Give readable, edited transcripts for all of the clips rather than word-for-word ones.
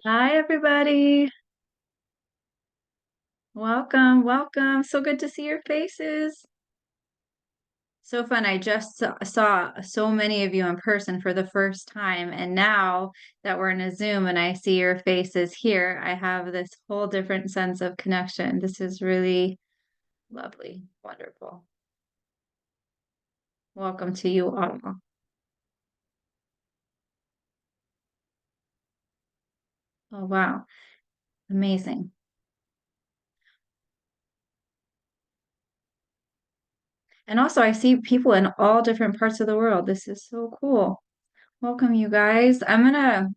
Hi, everybody. Welcome, welcome. So good to see your faces. So fun. I just saw so many of you in person for the first time. And now that we're in a Zoom and I see your faces here, I have this whole different sense of connection. This is really lovely, wonderful. Welcome to you all. Oh, wow. Amazing. And also, I see people in all different parts of the world. This is so cool. Welcome, you guys. I'm gonna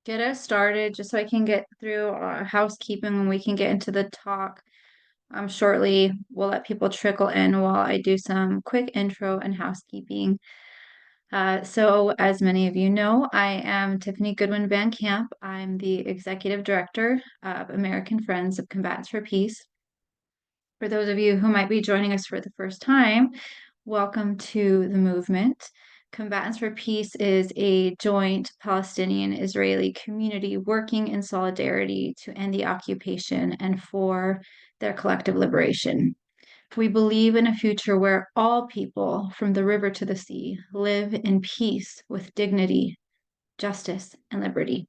get us started just so I can get through housekeeping and we can get into the talk shortly. We'll let people trickle in while I do some quick intro and housekeeping. So as many of you know, I am Tiffany Goodwin Van Camp. I'm the Executive Director of American Friends of Combatants for Peace. For those of you who might be joining us for the first time, welcome to the movement. Combatants for Peace is a joint Palestinian-Israeli community working in solidarity to end the occupation and for their collective liberation. We believe in a future where all people, from the river to the sea, live in peace with dignity, justice, and liberty.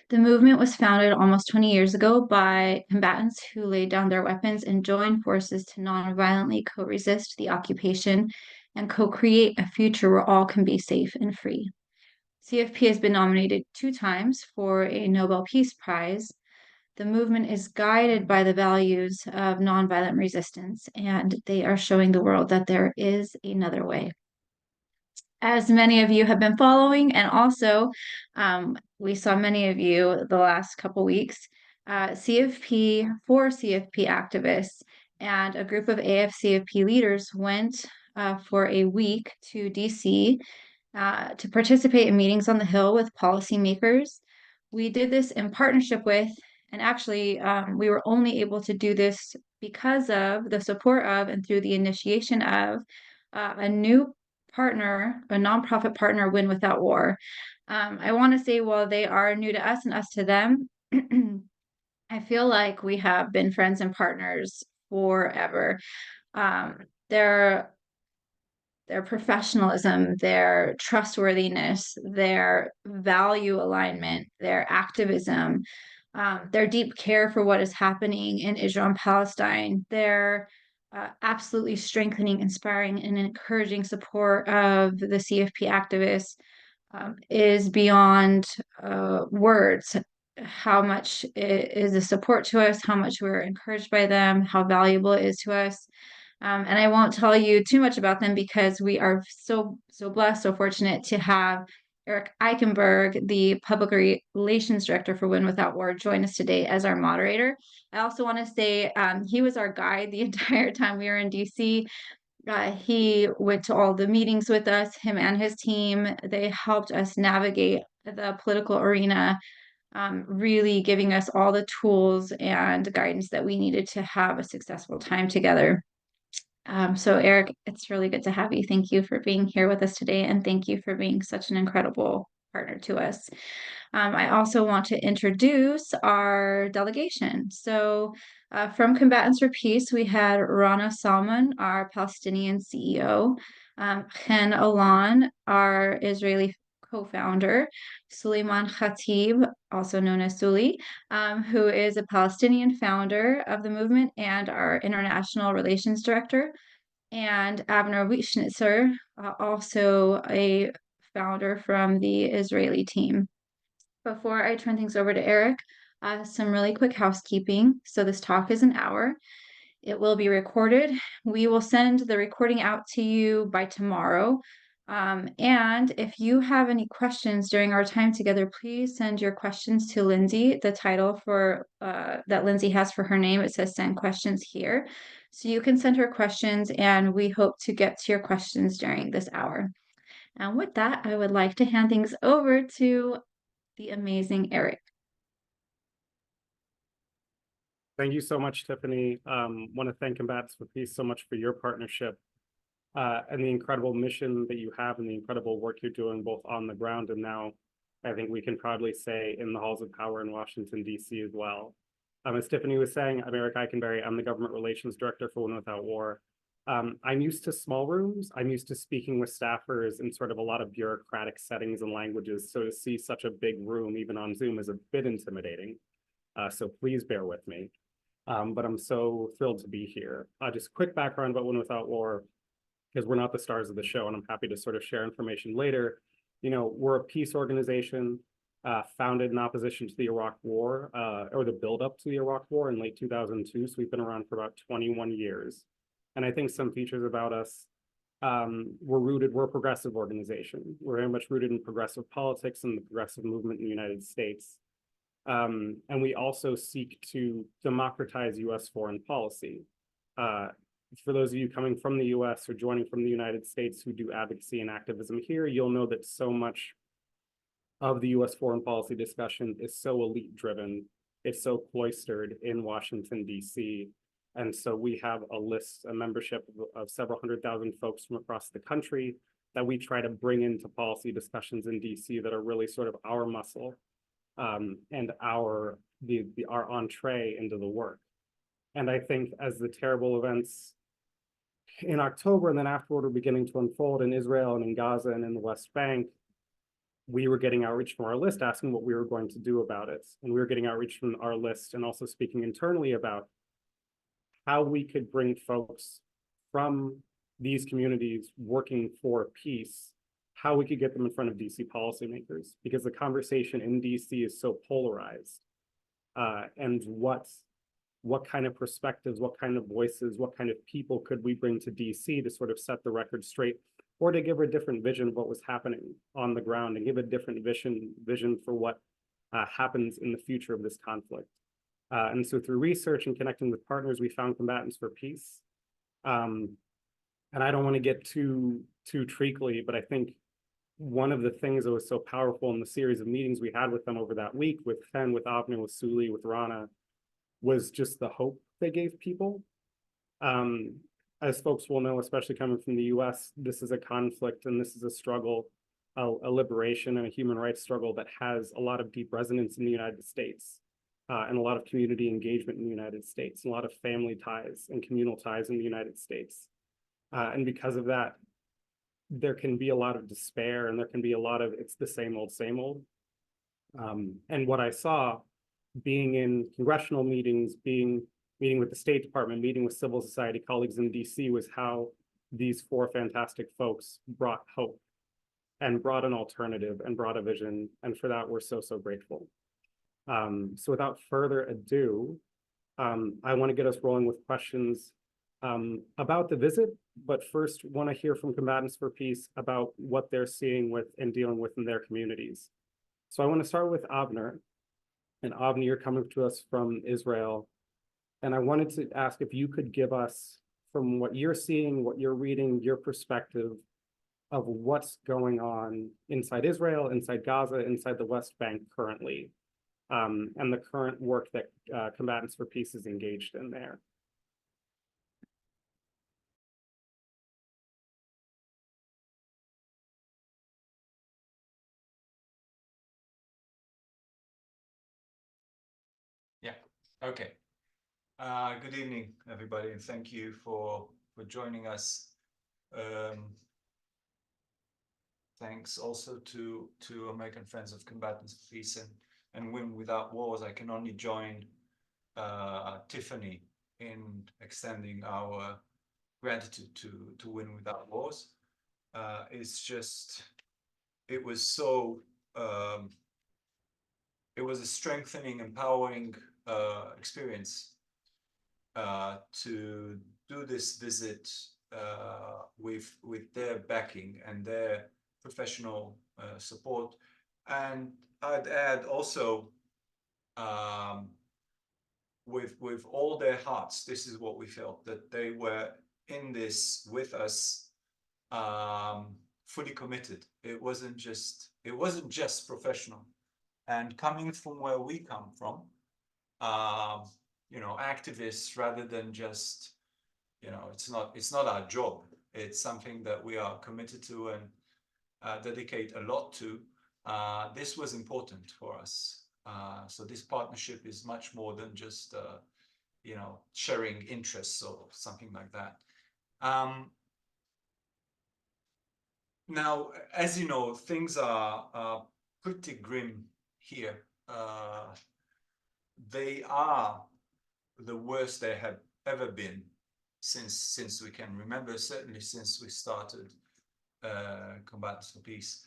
The movement was founded almost 20 years ago by combatants who laid down their weapons and joined forces to nonviolently co-resist the occupation and co-create a future where all can be safe and free. CFP has been nominated 2 times for a Nobel Peace Prize. The movement is guided by the values of nonviolent resistance, and they are showing the world that there is another way. As many of you have been following, and also we saw many of you the last couple weeks, CFP, 4 CFP activists and a group of AFCFP leaders went for a week to DC to participate in meetings on the Hill with policymakers. We did this in partnership with, and actually we were only able to do this because of the support of and through the initiation of a new partner, a nonprofit partner, Win Without War. I want to say, while they are new to us and us to them, I feel like we have been friends and partners forever. Their professionalism, their trustworthiness, their value alignment, their activism, their deep care for what is happening in Israel and Palestine, their absolutely strengthening, inspiring, and encouraging support of the CFP activists is beyond words. How much it is a support to us, how much we're encouraged by them, how valuable it is to us. And I won't tell you too much about them because we are so blessed, so fortunate to have Eric Eikenberry, the Public Relations Director for Win Without War, join us today as our moderator. I also want to say he was our guide the entire time we were in DC. He went to all the meetings with us, him and his team. They helped us navigate the political arena, really giving us all the tools and guidance that we needed to have a successful time together. So Eric, it's really good to have you. Thank you for being here with us today, and thank you for being such an incredible partner to us. I also want to introduce our delegation. So from Combatants for Peace, we had Rana Salman, our Palestinian CEO, Chen Alon, our Israeli co-founder, Souli Khatib, also known as Souli, who is a Palestinian founder of the movement and our international relations director, and Avner Wishnitzer, also a founder from the Israeli team. Before I turn things over to Eric, some really quick housekeeping. So this talk is an hour. It will be recorded. We will send the recording out to you by tomorrow. And if you have any questions during our time together, please send your questions to Lindsay. The title for that Lindsay has for her name, it says "Send Questions" here. So you can send her questions, and we hope to get to your questions during this hour. And with that, I would like to hand things over to the amazing Eric. Thank you so much, Tiffany. Want to thank Combatants for Peace so much for your partnership and the incredible mission that you have and the incredible work you're doing both on the ground and now I think we can proudly say in the halls of power in Washington, D.C. as well. As Tiffany was saying, I'm Eric Eikenberry. I'm the Government Relations Director for Win Without War. I'm used to small rooms. I'm used to speaking with staffers in sort of a lot of bureaucratic settings and languages. So to see such a big room, even on Zoom, is a bit intimidating. So please bear with me. But I'm so thrilled to be here. Just quick background about Win Without War, because we're not the stars of the show, and I'm happy to sort of share information later. You know, we're a peace organization founded in opposition to the Iraq War, or the buildup to the Iraq War in late 2002. So we've been around for about 21 years. And I think some features about us, we're a progressive organization. We're very much rooted in progressive politics and the progressive movement in the United States. And we also seek to democratize US foreign policy. For those of you coming from the US or joining from the United States who do advocacy and activism here, you'll know that so much of the US foreign policy discussion is so elite driven. It's so cloistered in Washington, D.C. And so we have a membership of several 100,000 folks from across the country that we try to bring into policy discussions in DC that are really sort of our muscle and our entree into the work. And I think as the terrible events in October and then afterward were beginning to unfold in Israel and in Gaza and in the West Bank, we were getting outreach from our list asking what we were going to do about it. And we were getting outreach from our list and also speaking internally about how we could bring folks from these communities working for peace, how we could get them in front of DC policymakers, because the conversation in DC is so polarized. And what kind of perspectives, what kind of voices, what kind of people could we bring to DC to sort of set the record straight, or to give a different vision of what was happening on the ground and give a different vision for what happens in the future of this conflict. And so through research and connecting with partners, we found Combatants for Peace. And I don't want to get too treacly, but I think one of the things that was so powerful in the series of meetings we had with them over that week, with Chen, with Avner, with Souli, with Rana, was just the hope they gave people. As folks will know, especially coming from the US, this is a conflict and this is a struggle, a liberation and a human rights struggle that has a lot of deep resonance in the United States. And a lot of community engagement in the United States, and a lot of family ties and communal ties in the United States. And because of that, there can be a lot of despair and there can be a lot of, it's the same old, same old. And what I saw being in congressional meetings, meeting with the State Department, meeting with civil society colleagues in DC was how these four fantastic folks brought hope and brought an alternative and brought a vision. And for that, we're so, so grateful. So without further ado, I want to get us rolling with questions about the visit, but first want to hear from Combatants for Peace about what they're seeing with and dealing with in their communities. So I want to start with Avner. And Avner, you're coming to us from Israel. And I wanted to ask if you could give us, from what you're seeing, what you're reading, your perspective of what's going on inside Israel, inside Gaza, inside the West Bank currently. And the current work that Combatants for Peace is engaged in there. Yeah, okay. Good evening, everybody, and thank you for joining us. Thanks also to American Friends of Combatants for Peace and Win Without Wars. I can only join Tiffany in extending our gratitude to Win Without Wars. It's just, it was so, it was a strengthening, empowering experience to do this visit with their backing and their professional support. And I'd add also, with all their hearts, this is what we felt, that they were in this with us, fully committed. It wasn't just professional. And coming from where we come from, you know, activists, rather than just, you know, it's not our job. It's something that we are committed to and dedicate a lot to. this was important for us. So this partnership is much more than just, sharing interests or something like that. Now, as you know, things are pretty grim here. They are the worst they have ever been since we can remember, certainly since we started Combatants for Peace.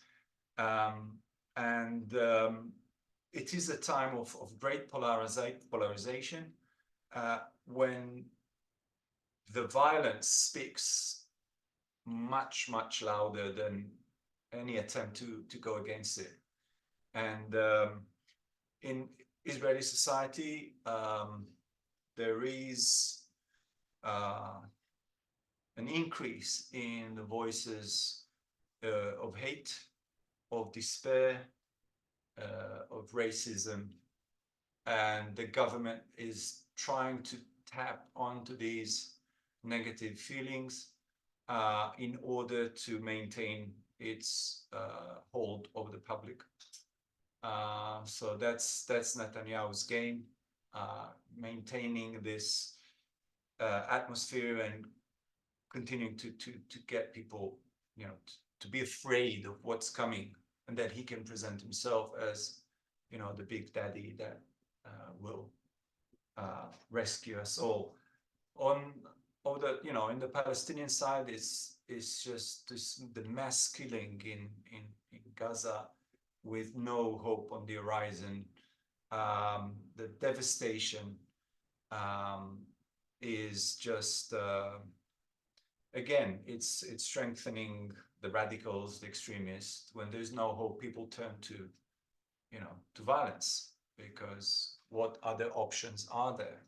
It is a time of great polarization when the violence speaks much louder than any attempt to go against it. And in Israeli society, there is an increase in the voices of hate, of despair, of racism, and the government is trying to tap onto these negative feelings in order to maintain its hold over the public. So that's Netanyahu's game, maintaining this atmosphere and continuing to get people, to be afraid of what's coming, and that he can present himself as, the big daddy that will rescue us all. In the Palestinian side, it's just the mass killing in Gaza with no hope on the horizon. The devastation is just again, it's strengthening the radicals, the extremists. When there's no hope, people turn to violence, because what other options are there?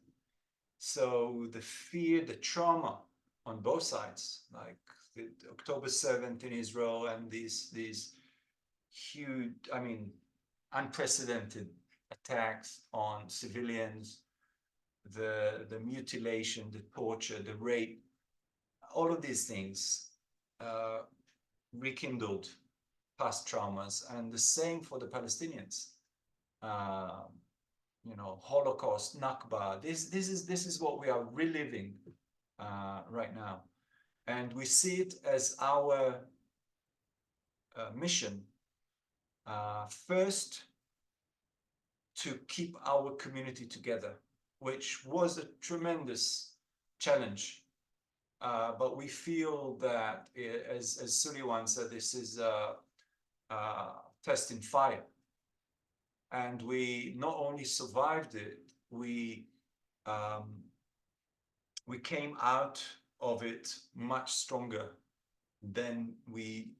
So the fear, the trauma on both sides, like the October 7th in Israel, and these huge, unprecedented attacks on civilians, the mutilation, the torture, the rape, all of these things rekindled past traumas, and the same for the Palestinians. Holocaust, Nakba. This is what we are reliving right now, and we see it as our mission. First, to keep our community together, which was a tremendous challenge. But we feel that, as Souli once said, this is a test in fire. And we not only survived it, we came out of it much stronger than we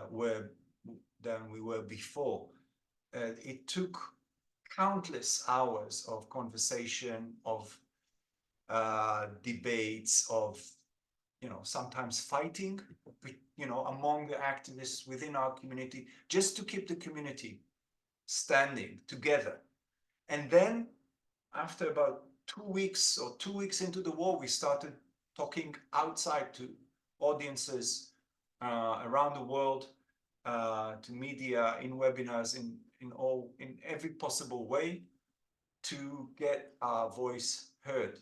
were before. It took countless hours of conversation, of debates, of sometimes fighting, among the activists within our community, just to keep the community standing together. And then, after about 2 weeks or 2 weeks into the war, we started talking outside to audiences around the world, to media, in webinars, in every possible way, to get our voice heard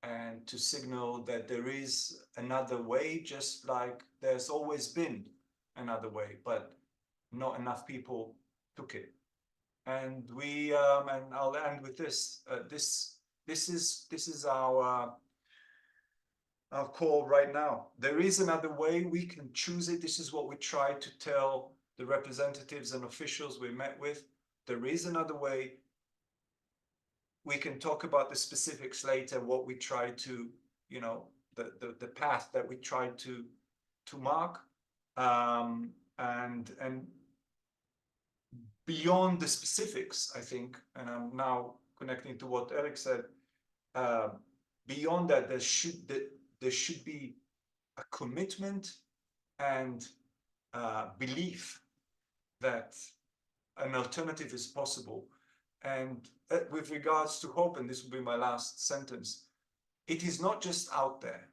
and to signal that there is another way, just like there's always been another way, but not enough people took it. And we, and I'll end with this. This is our call right now. There is another way. We can choose it. This is what we try to tell the representatives and officials we met with. There is another way. We can talk about the specifics later, what we try to, the path that we tried to mark. And beyond the specifics, I think, and I'm now connecting to what Eric said, beyond that, there should be a commitment and belief that an alternative is possible. And with regards to hope, and this will be my last sentence, it is not just out there.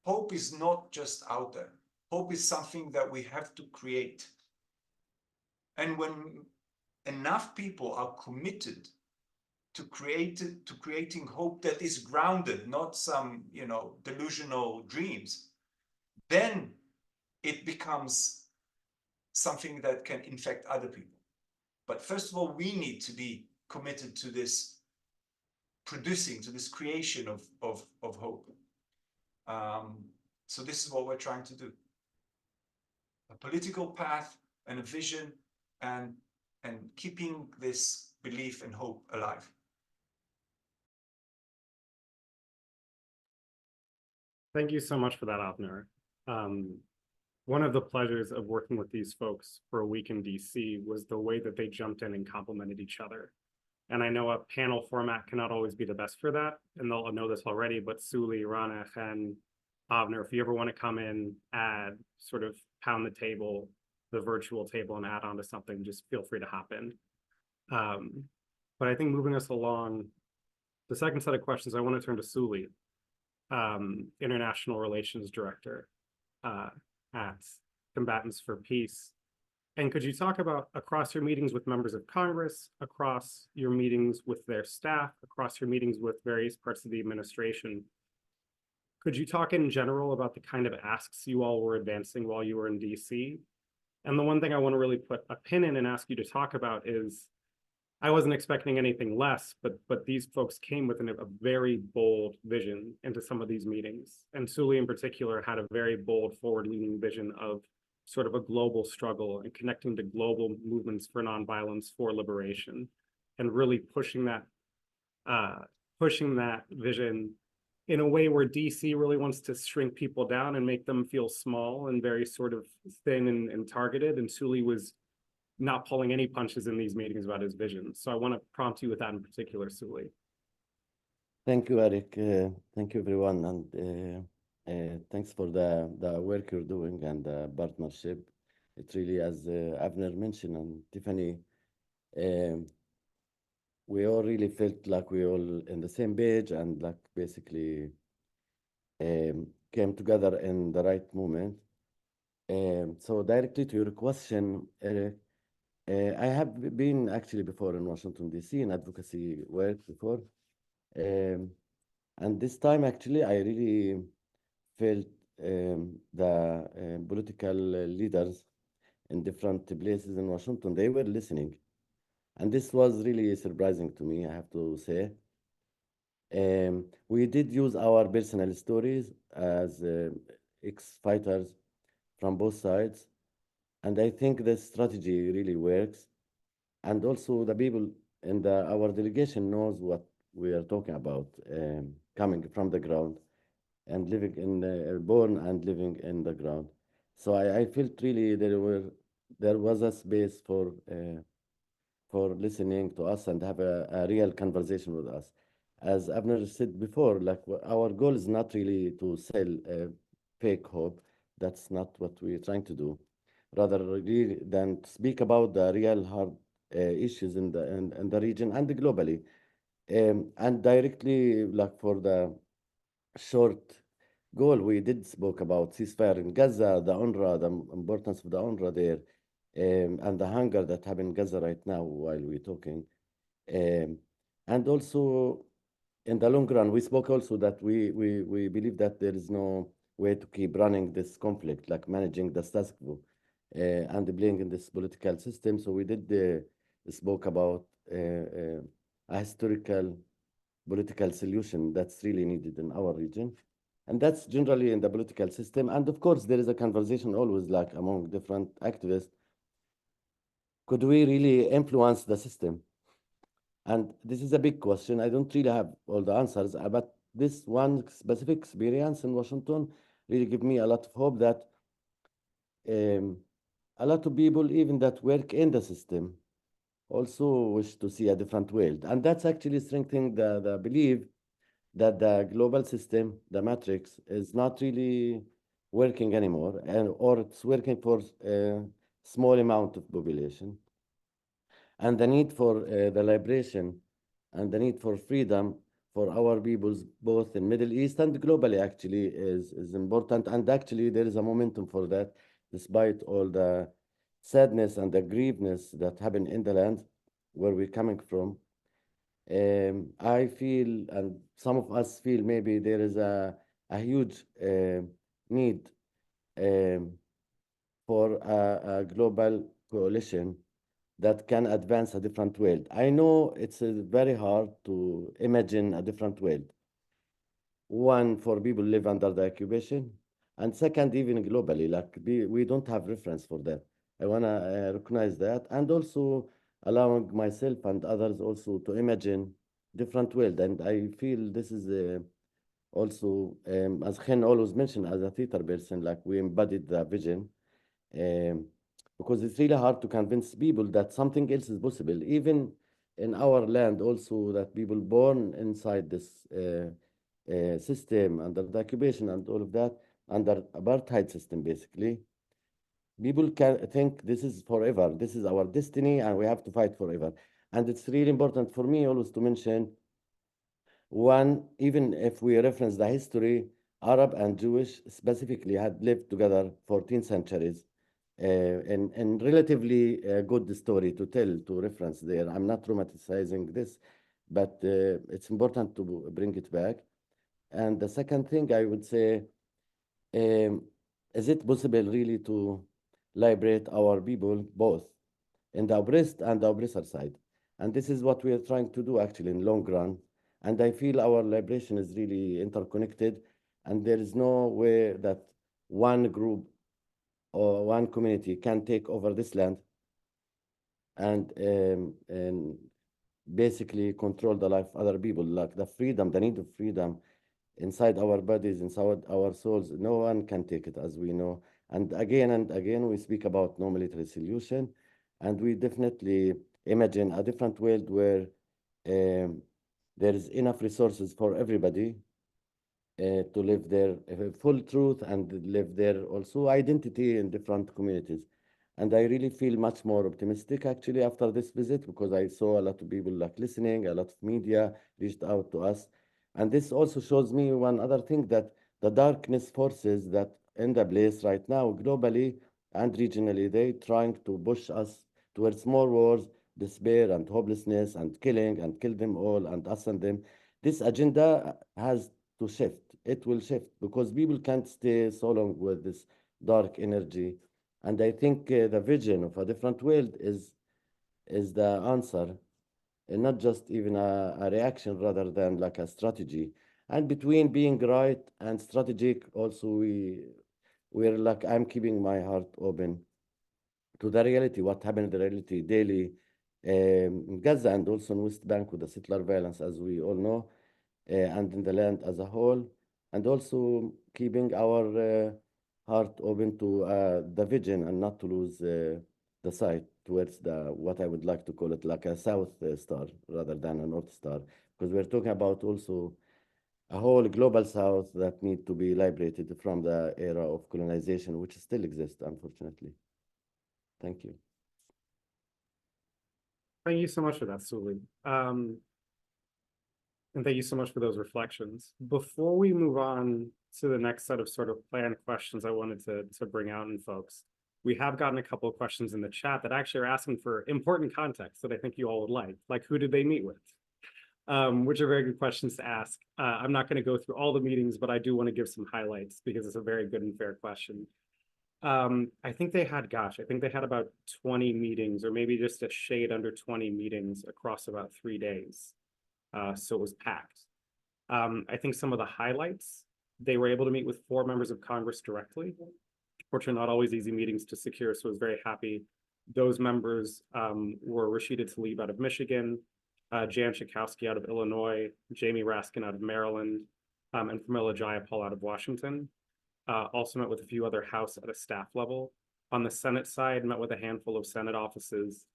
Hope is not just out there. Hope is something that we have to create. And when enough people are committed to creating hope that is grounded, not some, delusional dreams, then it becomes something that can infect other people. But first of all, we need to be committed to this creation of hope. So this is what we're trying to do. A political path and a vision, and keeping this belief and hope alive. Thank you so much for that, Avner. One of the pleasures of working with these folks for a week in DC was the way that they jumped in and complemented each other. And I know a panel format cannot always be the best for that, and they'll know this already, but Souli, Rana, Chen, Avner, if you ever want to come in, add, sort of pound the table, the virtual table, and add on to something, just feel free to hop in. But I think moving us along, the second set of questions, I want to turn to Souli, International Relations Director at Combatants for Peace. And could you talk about, across your meetings with members of Congress, across your meetings with their staff, across your meetings with various parts of the administration, could you talk in general about the kind of asks you all were advancing while you were in DC? And the one thing I want to really put a pin in and ask you to talk about is, I wasn't expecting anything less, but these folks came with a very bold vision into some of these meetings. And Souli in particular had a very bold forward-leaning vision of sort of a global struggle and connecting to global movements for nonviolence, for liberation, and really pushing that vision in a way where DC really wants to shrink people down and make them feel small and very sort of thin and targeted. And Souli was not pulling any punches in these meetings about his vision. So I want to prompt you with that in particular, Souli. Thank you, Eric. Thank you, everyone. And thanks for the work you're doing and the partnership. It really, as Avner mentioned and Tiffany, we all really felt like we all in the same page and like basically came together in the right moment. So directly to your question, Eric, I have been actually before in Washington, D.C. in advocacy work before. And this time, actually, I really felt the political leaders in different places in Washington, they were listening. And this was really surprising to me, I have to say. We did use our personal stories as ex-fighters from both sides. And I think this strategy really works. And also the people in our delegation knows what we are talking about, coming from the ground and living born and living in the ground. So I felt really there was a space for listening to us and have a real conversation with us. As Avner said before, like our goal is not really to sell fake hope. That's not what we're trying to do. Rather, really, than speak about the real hard issues in the region and globally, and directly, like for the short goal, we did spoke about ceasefire in Gaza, the UNRWA, the importance of the UNRWA there, and the hunger that happened in Gaza right now while we're talking, and also in the long run, we spoke also that we believe that there is no way to keep running this conflict, like managing the status quo. And playing in this political system. So we did spoke about a historical political solution that's really needed in our region. And that's generally in the political system. And of course, there is a conversation always like among different activists. Could we really influence the system? And this is a big question. I don't really have all the answers, but this one specific experience in Washington really gave me a lot of hope that a lot of people, even that work in the system, also wish to see a different world. And that's actually strengthening the belief that the global system, the matrix, is not really working anymore, or it's working for a small amount of population. And the need for the liberation and the need for freedom for our peoples, both in Middle East and globally, actually, is important. And actually, there is a momentum for that, despite all the sadness and the grieveness that happen in the land. where we're coming from. I feel, and some of us feel, maybe there is a huge need um, for a global coalition that can advance a different world. I know it's very hard to imagine a different world. One, for people live under the occupation, and second, even globally, like we don't have reference for that. I want to recognize that, and also allowing myself and others also to imagine different world. And I feel this is also, as Chen always mentioned, as a theater person, like we embodied the vision, um, because it's really hard to convince people that something else is possible, even in our land also, that people born inside this system under the occupation and all of that, under apartheid system basically, people can think this is forever, this is our destiny and we have to fight forever. And it's really important for me always to mention, one, even if we reference the history, Arab and Jewish specifically had lived together 14 centuries, and relatively good story to tell, to reference there. I'm not romanticizing this, but it's important to bring it back. And the second thing I would say, um, is it possible really to liberate our people both in the oppressed and the oppressor side? And this is what we are trying to do actually in long run. And I feel our liberation is really interconnected, and there is no way that one group or one community can take over this land and basically control the life of other people. Like the freedom, the need of freedom inside our bodies, inside our souls, no one can take it, as we know. And again, we speak about no military solution, and we definitely imagine a different world where um, there is enough resources for everybody to live their full truth and live their also identity in different communities. And I really feel much more optimistic actually after this visit, because I saw a lot of people like listening, a lot of media reached out to us. And this also shows me one other thing, that the darkness forces that in the place right now, globally and regionally, they trying to push us towards more wars, despair and hopelessness and killing and kill them all and us and them. This agenda has to shift. It will shift because people can't stay so long with this dark energy. And I think the vision of a different world is the answer, and not just even a reaction rather than like a strategy. And between being right and strategic, also we're like, I'm keeping my heart open to the reality, what happened in the reality daily in Gaza and also in West Bank with the settler violence, as we all know, and in the land as a whole, and also keeping our heart open to the vision and not to lose the sight towards the what I would like to call it like a south star rather than a north star, because we're talking about also a whole global south that need to be liberated from the era of colonization, which still exists, unfortunately. Thank you. Thank you so much for that, Souli. And thank you so much for those reflections. Before we move on to the next set of sort of planned questions I wanted to bring out in folks, we have gotten a couple of questions in the chat that actually are asking for important context that I think you all would like who did they meet with? Which are very good questions to ask. I'm not going to go through all the meetings, but I do want to give some highlights because it's a very good and fair question. I think they had about 20 meetings, or maybe just a shade under 20 meetings across about 3 days. So it was packed. I think some of the highlights, they were able to meet with 4 members of Congress directly, which are not always easy meetings to secure. So I was very happy. Those members were Rashida Tlaib out of Michigan, Jan Schakowsky out of Illinois, Jamie Raskin out of Maryland, and Pramila Jayapal out of Washington. Also met with a few other House at a staff level. On the Senate side, met with a handful of Senate offices,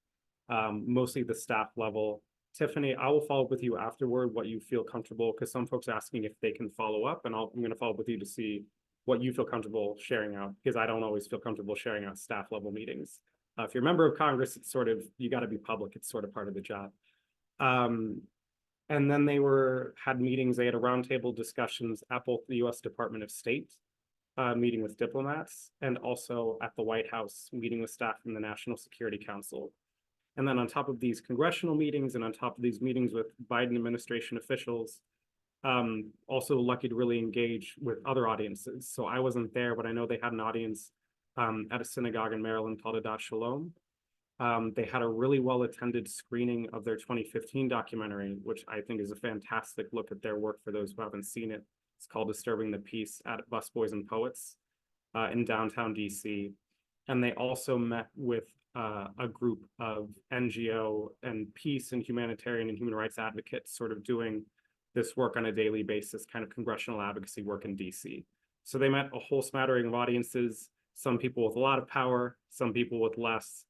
mostly the staff level. Tiffany, I will follow up with you afterward what you feel comfortable, because some folks are asking if they can follow up, and I'm going to follow up with you to see what you feel comfortable sharing out, because I don't always feel comfortable sharing out staff level meetings. If you're a member of Congress, it's sort of, you got to be public. It's sort of part of the job. And then they had meetings, they had a roundtable discussions at both the US Department of State, meeting with diplomats, and also at the White House, meeting with staff from the National Security Council. And then on top of these congressional meetings and on top of these meetings with Biden administration officials, also lucky to really engage with other audiences. So I wasn't there, but I know they had an audience at a synagogue in Maryland called Adat Shalom. They had a really well-attended screening of their 2015 documentary, which I think is a fantastic look at their work for those who haven't seen it. It's called Disturbing the Peace at Busboys and Poets in downtown DC. And they also met with a group of NGO and peace and humanitarian and human rights advocates sort of doing this work on a daily basis, kind of congressional advocacy work in DC. So they met a whole smattering of audiences, some people with a lot of power, some people with less,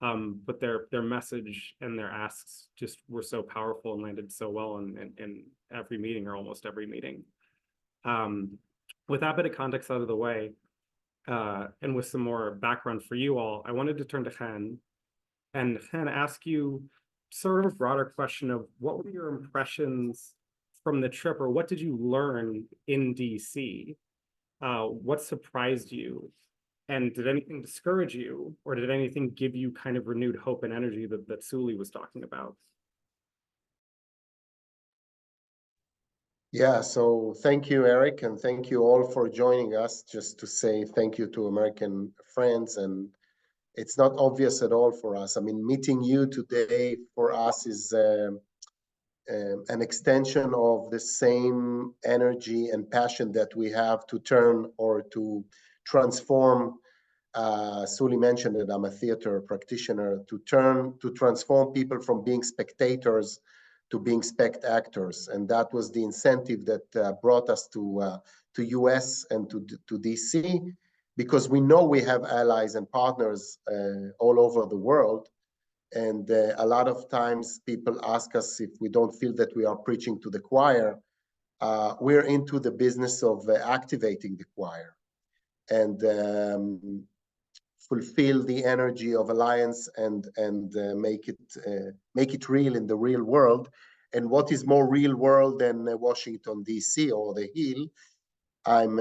but their message and their asks just were so powerful and landed so well in every meeting or almost every meeting. With that bit of context out of the way, and with some more background for you all, I wanted to turn to Chen and ask you sort of a broader question of what were your impressions from the trip, or what did you learn in DC? What surprised you? And did anything discourage you, or did anything give you kind of renewed hope and energy that Souli was talking about? Yeah, so thank you, Eric, and thank you all for joining us. Just to say thank you to American Friends, and it's not obvious at all for us. I mean, meeting you today for us is an extension of the same energy and passion that we have to turn or to transform. Souli mentioned that I'm a theater practitioner, to transform people from being spectators to being spect-actors. And that was the incentive that brought us to US and to DC, because we know we have allies and partners all over the world. And a lot of times people ask us if we don't feel that we are preaching to the choir. We're into the business of activating the choir and fulfill the energy of alliance and make it real in the real world. And what is more real world than Washington, DC or the Hill? I'm,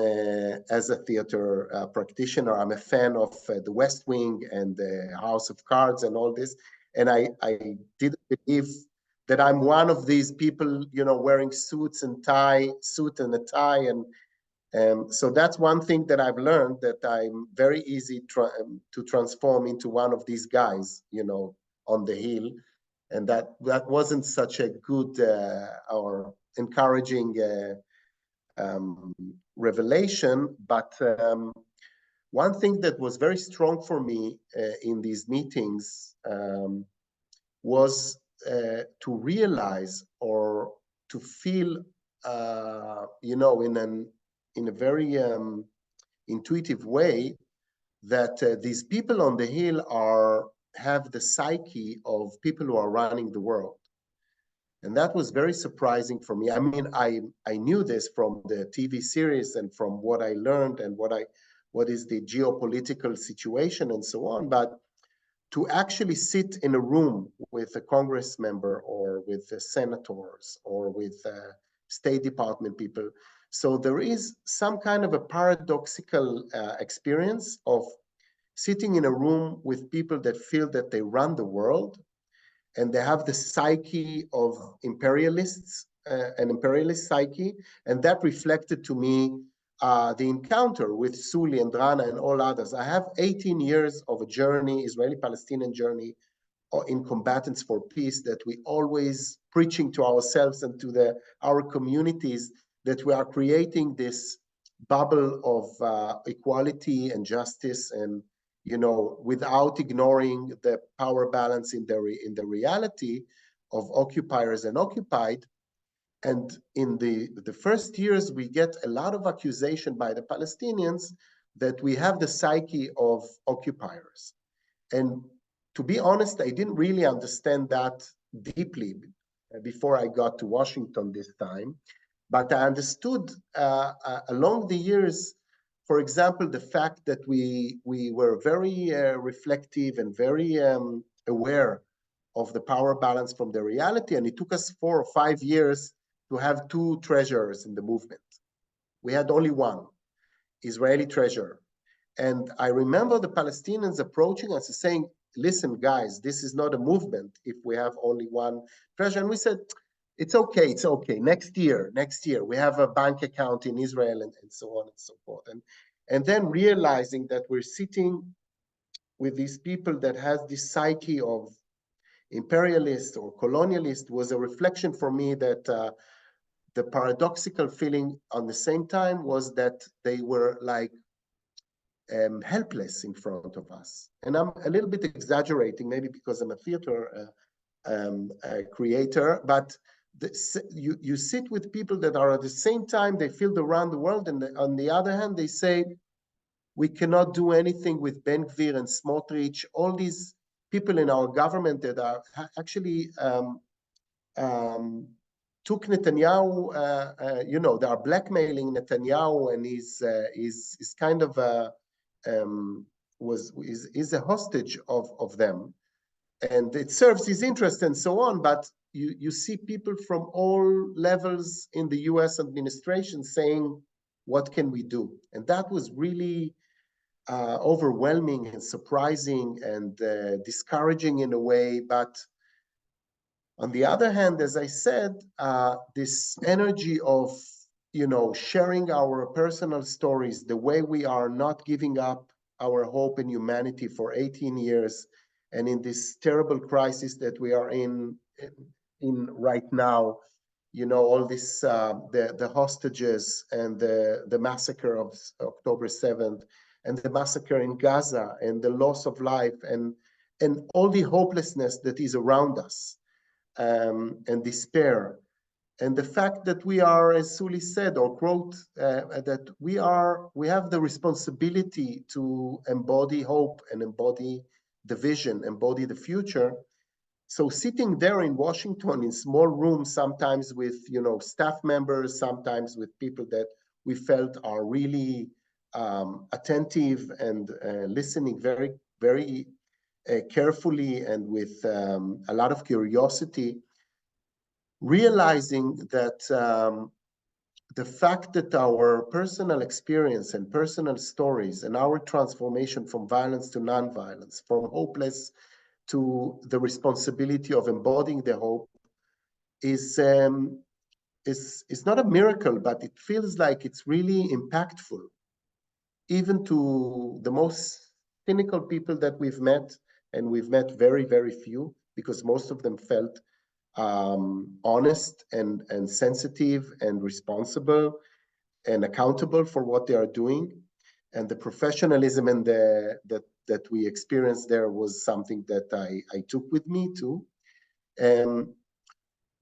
as a theater practitioner, I'm a fan of the West Wing and the House of Cards and all this. And I didn't believe that I'm one of these people, you know, wearing suit and a tie. And so that's one thing that I've learned, that I'm very easy to transform into one of these guys, you know, on the Hill. And that wasn't such a good or encouraging revelation. But one thing that was very strong for me in these meetings was to realize or to feel, you know, in a very intuitive way, that these people on the Hill have the psyche of people who are running the world. And that was very surprising for me. I mean, I knew this from the TV series and from what I learned and what is the geopolitical situation and so on. But to actually sit in a room with a Congress member or with the senators or with State Department people. So there is some kind of a paradoxical experience of sitting in a room with people that feel that they run the world, and they have the psyche of imperialists, an imperialist psyche, and that reflected to me the encounter with Souli and Rana and all others. I have 18 years of a journey, Israeli-Palestinian journey, in Combatants for Peace, that we always preaching to ourselves and to our communities that we are creating this bubble of equality and justice, and you know, without ignoring the power balance in the reality of occupiers and occupied. And in the first years, we get a lot of accusation by the Palestinians that we have the psyche of occupiers. And to be honest, I didn't really understand that deeply before I got to Washington this time. But I understood along the years, for example, the fact that we were very reflective and very aware of the power balance from the reality. And it took us 4 or 5 years to have 2 treasurers in the movement. We had only one Israeli treasurer. And I remember the Palestinians approaching us and saying, listen, guys, this is not a movement if we have only one treasury. And we said, it's okay. Next year, we have a bank account in Israel and so on and so forth. And then realizing that we're sitting with these people that has this psyche of imperialist or colonialist was a reflection for me that the paradoxical feeling on the same time was that they were like helpless in front of us. And I'm a little bit exaggerating, maybe because I'm a theater creator, but you sit with people that are at the same time, they feel around the world, and on the other hand, they say, we cannot do anything with Ben Gvir and Smotrich, all these people in our government that are actually took Netanyahu, they are blackmailing Netanyahu, and he's kind of is a hostage of them, and it serves his interest and so on. But you see people from all levels in the U.S. administration saying, "What can we do?" And that was really overwhelming and surprising and discouraging in a way. But on the other hand, as I said, this energy of sharing our personal stories, the way we are not giving up our hope in humanity for 18 years, and in this terrible crisis that we are in right now, all this the hostages and the massacre of October 7th, and the massacre in Gaza, and the loss of life, and all the hopelessness that is around us, and despair. And the fact that we are, as Souli said, or quote, that we have the responsibility to embody hope and embody the vision, embody the future. So sitting there in Washington in small rooms, sometimes with staff members, sometimes with people that we felt are really attentive and listening very, very carefully and with a lot of curiosity, realizing that the fact that our personal experience and personal stories and our transformation from violence to nonviolence, from hopeless to the responsibility of embodying the hope, is not a miracle, but it feels like it's really impactful, even to the most cynical people that we've met, and we've met very, very few, because most of them felt honest and sensitive and responsible and accountable for what they are doing. And the professionalism and that we experienced there was something that I took with me too.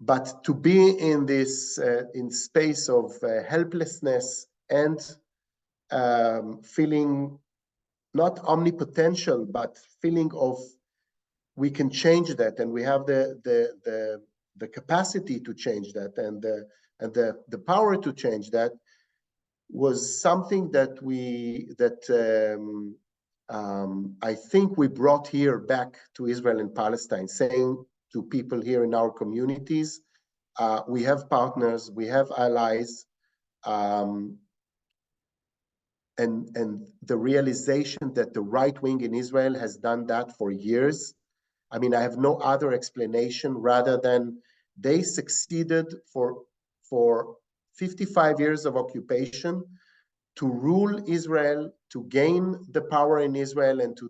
But to be in this in space of helplessness and feeling not omnipotential, but feeling of we can change that, and we have the capacity to change that, and the power to change that, was something that I think we brought here back to Israel and Palestine, saying to people here in our communities, we have partners, we have allies, and the realization that the right wing in Israel has done that for years. I mean, I have no other explanation rather than they succeeded for 55 years of occupation to rule Israel, to gain the power in Israel, and to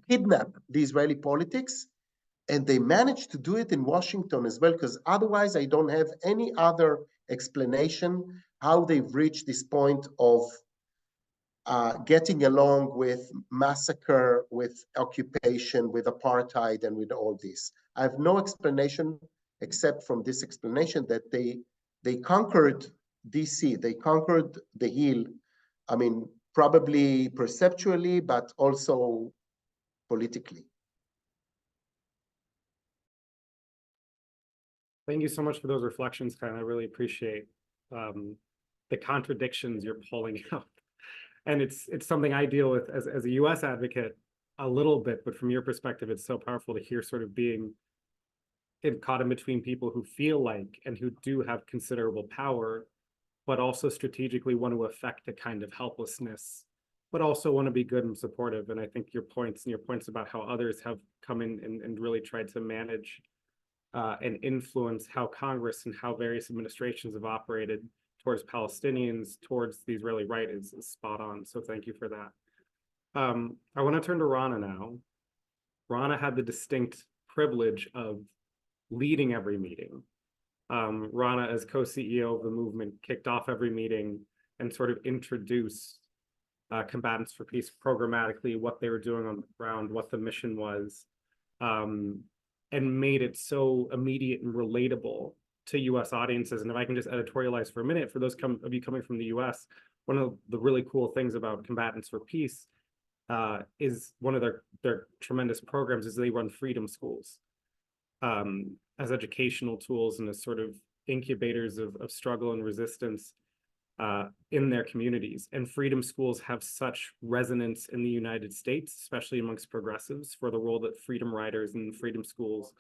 kidnap the Israeli politics. And they managed to do it in Washington as well, because otherwise I don't have any other explanation how they've reached this point of getting along with massacre, with occupation, with apartheid, and with all this. I have no explanation except from this explanation that they conquered DC, they conquered the Hill. I mean, probably perceptually, but also politically. Thank you so much for those reflections, Ken. I really appreciate the contradictions you're pulling out. And it's something I deal with as a US advocate a little bit, but from your perspective, it's so powerful to hear sort of being caught in between people who feel like and who do have considerable power, but also strategically want to affect a kind of helplessness but also want to be good and supportive. And I think your points about how others have come in and really tried to manage and influence how Congress and how various administrations have operated towards Palestinians, towards the Israeli right is spot on. So thank you for that. I want to turn to Rana now. Rana had the distinct privilege of leading every meeting. Rana, as co-CEO of the movement, kicked off every meeting and sort of introduced Combatants for Peace programmatically, what they were doing on the ground, what the mission was, and made it so immediate and relatable to U.S. audiences. And if I can just editorialize for a minute, for those of you coming from the U.S., one of the really cool things about Combatants for Peace is one of their tremendous programs is they run freedom schools as educational tools and as sort of incubators of struggle and resistance in their communities. And freedom schools have such resonance in the United States, especially amongst progressives, for the role that freedom riders and freedom schools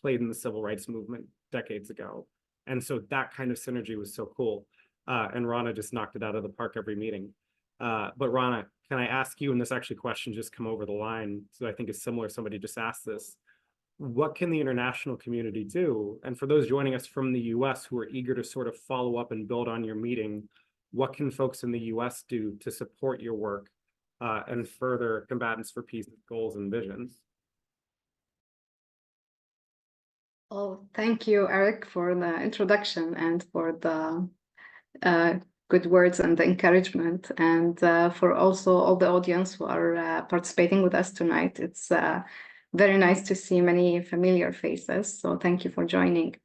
played in the civil rights movement decades ago. And so that kind of synergy was so cool. And Rana just knocked it out of the park every meeting. But Rana, can I ask you, and this actually question just come over the line, so I think it's similar, somebody just asked this, what can the international community do? And for those joining us from the US who are eager to sort of follow up and build on your meeting, what can folks in the US do to support your work and further Combatants for Peace goals and visions? Well, thank you, Eric, for the introduction and for the good words and the encouragement, and for also all the audience who are participating with us tonight. It's very nice to see many familiar faces, so thank you for joining.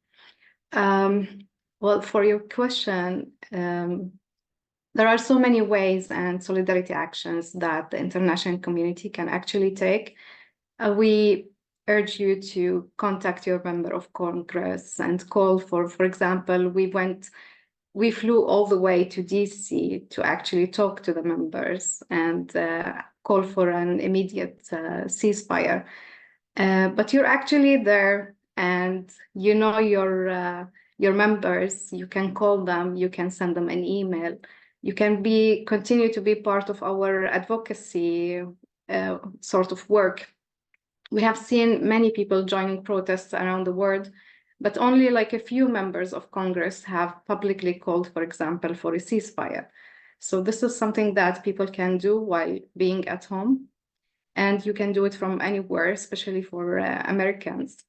Well, for your question, there are so many ways and solidarity actions that the international community can actually take. We urge you to contact your member of Congress and call for example, we flew all the way to DC to actually talk to the members and call for an immediate ceasefire. But you're actually there, and you know your members. You can call them, you can send them an email, you can continue to be part of our advocacy sort of work. We have seen many people joining protests around the world, but only like a few members of Congress have publicly called, for example, for a ceasefire. So this is something that people can do while being at home, and you can do it from anywhere, especially for Americans.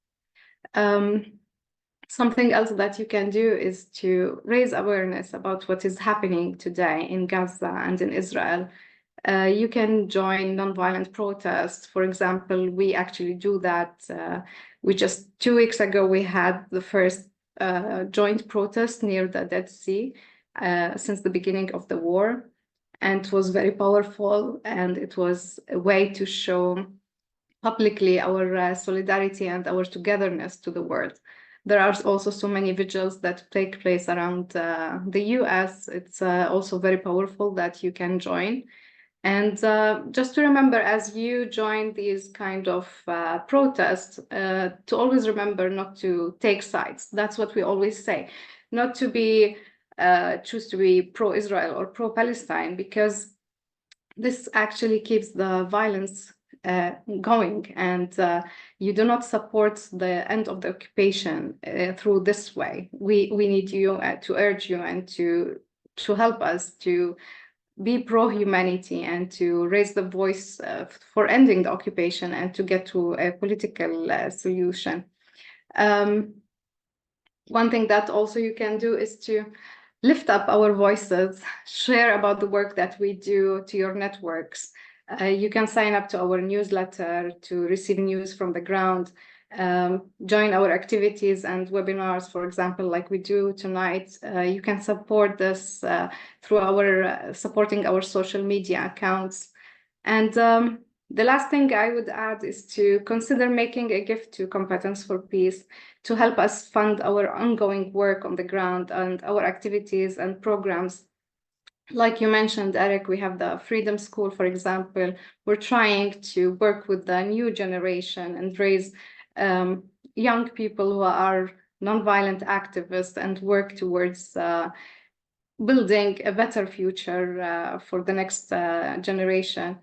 Something else that you can do is to raise awareness about what is happening today in Gaza and in Israel. You can join nonviolent protests. For example, we actually do that. We just 2 weeks ago, we had the first joint protest near the Dead Sea since the beginning of the war. And it was very powerful, and it was a way to show publicly our solidarity and our togetherness to the world. There are also so many vigils that take place around the US. It's also very powerful that you can join. And just to remember, as you join these kind of protests, to always remember not to take sides. That's what we always say, not to be choose to be pro-Israel or pro-Palestine, because this actually keeps the violence going, and you do not support the end of the occupation through this way. We need you to urge you and to help us to be pro-humanity and to raise the voice for ending the occupation and to get to a political solution. One thing that also you can do is to lift up our voices, share about the work that we do to your networks. You can sign up to our newsletter to receive news from the ground, join our activities and webinars, for example, like we do tonight. You can support this through our supporting our social media accounts. And the last thing I would add is to consider making a gift to Combatants for Peace to help us fund our ongoing work on the ground and our activities and programs. Like you mentioned, Eric, we have the Freedom School, for example. We're trying to work with the new generation and raise young people who are nonviolent activists and work towards building a better future for the next generation.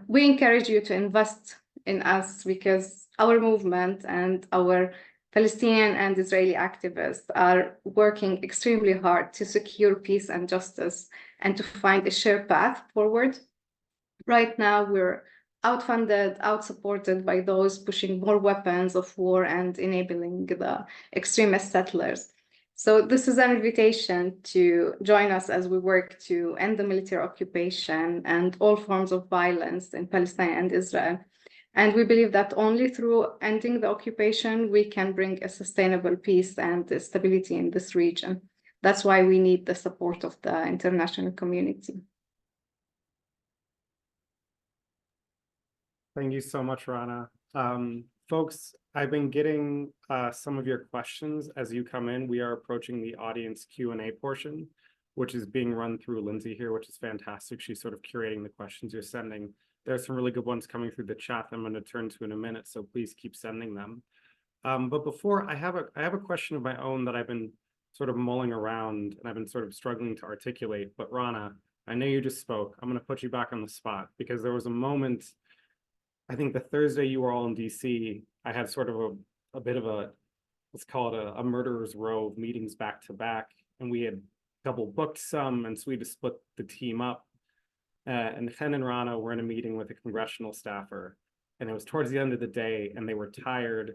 We encourage you to invest in us because our movement and our Palestinian and Israeli activists are working extremely hard to secure peace and justice and to find a shared path forward. Right now, we're outfunded, outsupported by those pushing more weapons of war and enabling the extremist settlers. So this is an invitation to join us as we work to end the military occupation and all forms of violence in Palestine and Israel. And we believe that only through ending the occupation, we can bring a sustainable peace and stability in this region. That's why we need the support of the international community. Thank you so much, Rana. Folks, I've been getting some of your questions as you come in. We are approaching the audience Q&A portion, which is being run through Lindsay here, which is fantastic. She's sort of curating the questions you're sending. There's some really good ones coming through the chat that I'm going to turn to in a minute, so please keep sending them. But before, I have a question of my own that I've been sort of mulling around and I've been sort of struggling to articulate. But Rana, I know you just spoke. I'm going to put you back on the spot because there was a moment, I think the Thursday you were all in DC, I had sort of a bit of a, let's call it a murderer's row of meetings back to back. And we had double booked some, and so we just split the team up. And Chen and Rana were in a meeting with a congressional staffer, and it was towards the end of the day, and they were tired,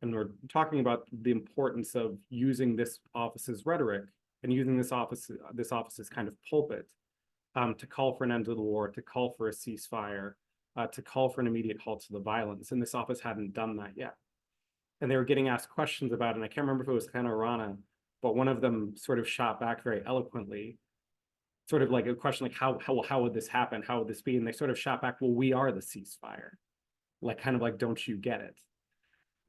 and we're talking about the importance of using this office's rhetoric and using this office's kind of pulpit to call for an end to the war, to call for a ceasefire, to call for an immediate halt to the violence. And this office hadn't done that yet. And they were getting asked questions about it, and I can't remember if it was Chen or Rana, but one of them sort of shot back very eloquently, sort of like a question like, how would this happen? How would this be? And they sort of shot back, well, we are the ceasefire. Like, kind of like, don't you get it?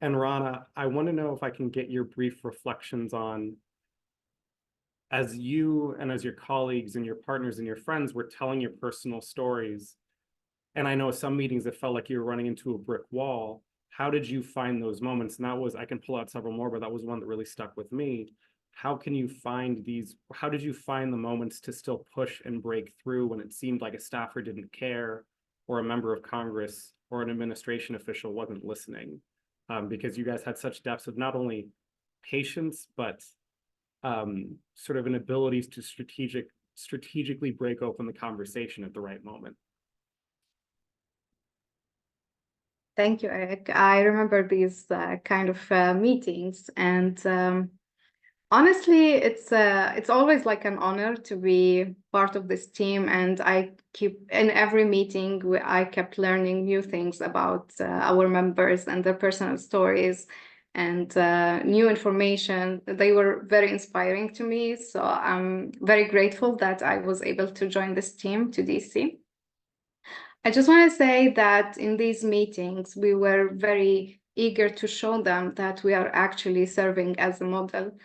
And Rana, I want to know if I can get your brief reflections on, as you and as your colleagues and your partners and your friends were telling your personal stories, and I know some meetings it felt like you were running into a brick wall. How did you find those moments? And that was, I can pull out several more, but that was one that really stuck with me. How can you find these, how did you find the moments to still push and break through when it seemed like a staffer didn't care, or a member of Congress or an administration official wasn't listening? Because you guys had such depths of not only patience, but sort of an ability to strategically break open the conversation at the right moment. Thank you, Eric. I remember these kind of meetings, and honestly, it's always like an honor to be part of this team. And I keep, in every meeting, I kept learning new things about our members and their personal stories and new information. They were very inspiring to me. So I'm very grateful that I was able to join this team to DC. I just want to say that in these meetings, we were very eager to show them that we are actually serving as a model.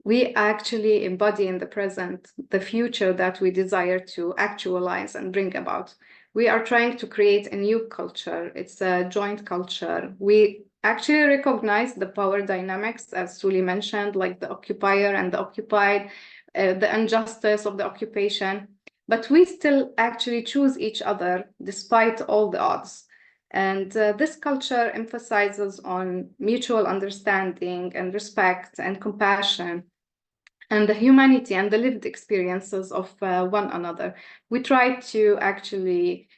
We actually embody in the present the future that we desire to actualize and bring about. We are trying to create a new culture. It's a joint culture. We actually recognize the power dynamics, as Souli mentioned, like the occupier and the occupied, the injustice of the occupation. But we still actually choose each other despite all the odds. And this culture emphasizes on mutual understanding and respect and compassion and the humanity and the lived experiences of one another. We try to actually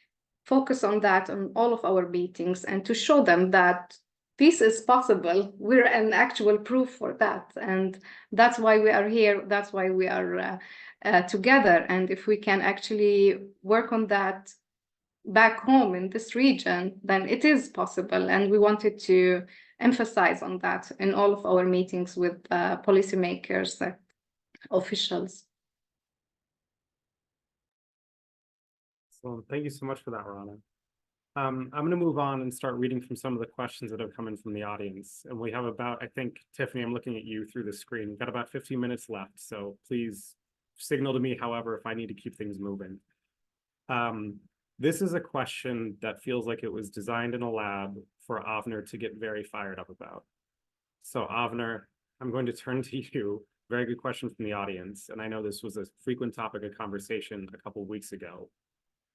focus on that on all of our meetings and to show them that peace is possible. We're an actual proof for that. And that's why we are here. That's why we are together. And if we can actually work on that back home in this region, then it is possible. And we wanted to emphasize on that in all of our meetings with policymakers, officials. So thank you so much for that, Rana. I'm going to move on and start reading from some of the questions that have come in from the audience. And we have about, I think, Tiffany, I'm looking at you through the screen. We've got about 15 minutes left. So please signal to me, however, if I need to keep things moving. This is a question that feels like it was designed in a lab for Avner to get very fired up about. So Avner, I'm going to turn to you. Very good question from the audience. And I know this was a frequent topic of conversation a couple of weeks ago.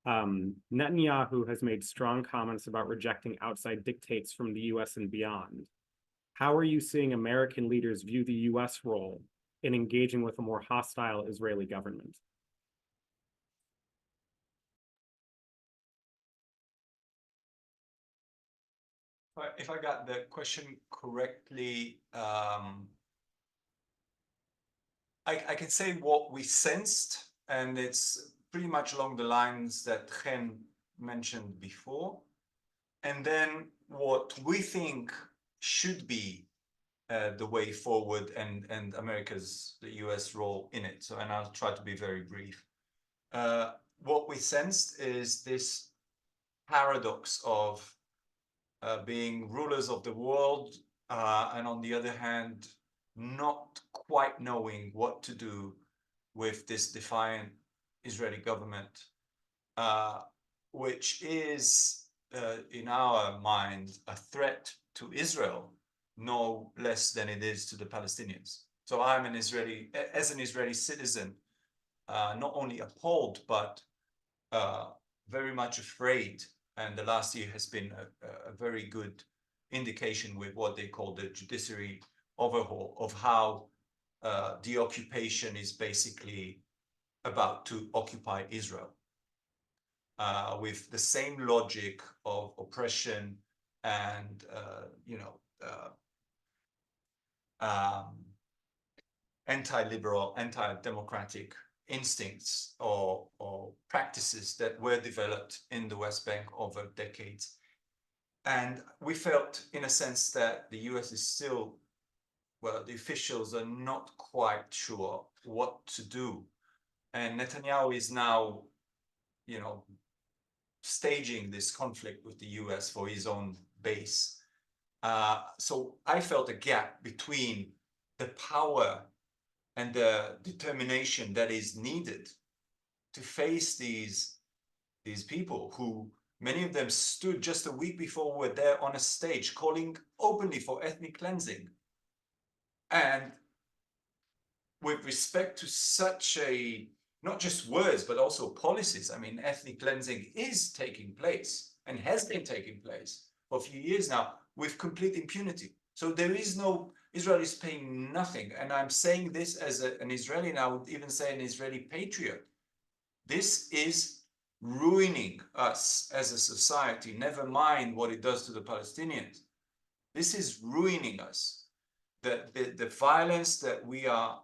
Netanyahu has made strong comments about rejecting outside dictates from the US and beyond. How are you seeing American leaders view the US role in engaging with a more hostile Israeli government? If I got the question correctly, I can say what we sensed, and it's pretty much along the lines that Chen mentioned before. And then what we think should be the way forward and the US role in it. So, and I'll try to be very brief. What we sensed is this paradox of being rulers of the world, and on the other hand, not quite knowing what to do with this defiant Israeli government, which is, in our mind, a threat to Israel, no less than it is to the Palestinians. So I'm an Israeli, as an Israeli citizen, not only appalled, but very much afraid. And the last year has been a very good indication with what they call the judiciary overhaul of how the occupation is basically about to occupy Israel, with the same logic of oppression and anti-liberal, anti-democratic instincts or practices that were developed in the West Bank over decades. And we felt, in a sense, that the US is still, well, the officials are not quite sure what to do. And Netanyahu is now, staging this conflict with the US for his own base. So I felt a gap between the power and the determination that is needed to face these people who, many of them stood just a week before were there on a stage calling openly for ethnic cleansing. And with respect to such a, not just words, but also policies, I mean, ethnic cleansing is taking place and has been taking place for a few years now with complete impunity. So there is no, Israel is paying nothing. And I'm saying this as an Israeli, and I would even say an Israeli patriot. This is ruining us as a society, never mind what it does to the Palestinians. This is ruining us. The violence that we are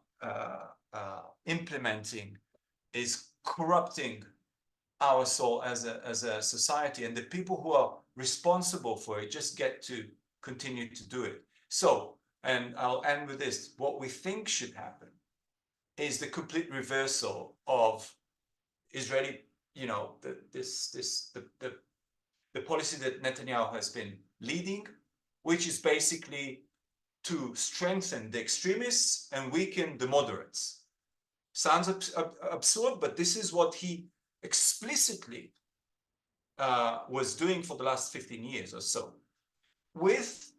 implementing is corrupting our soul as a society, and the people who are responsible for it just get to continue to do it. So, and I'll end with this, what we think should happen is the complete reversal of Israeli, the policy that Netanyahu has been leading, which is basically to strengthen the extremists and weaken the moderates. Sounds absurd, but this is what he explicitly was doing for the last 15 years or so, with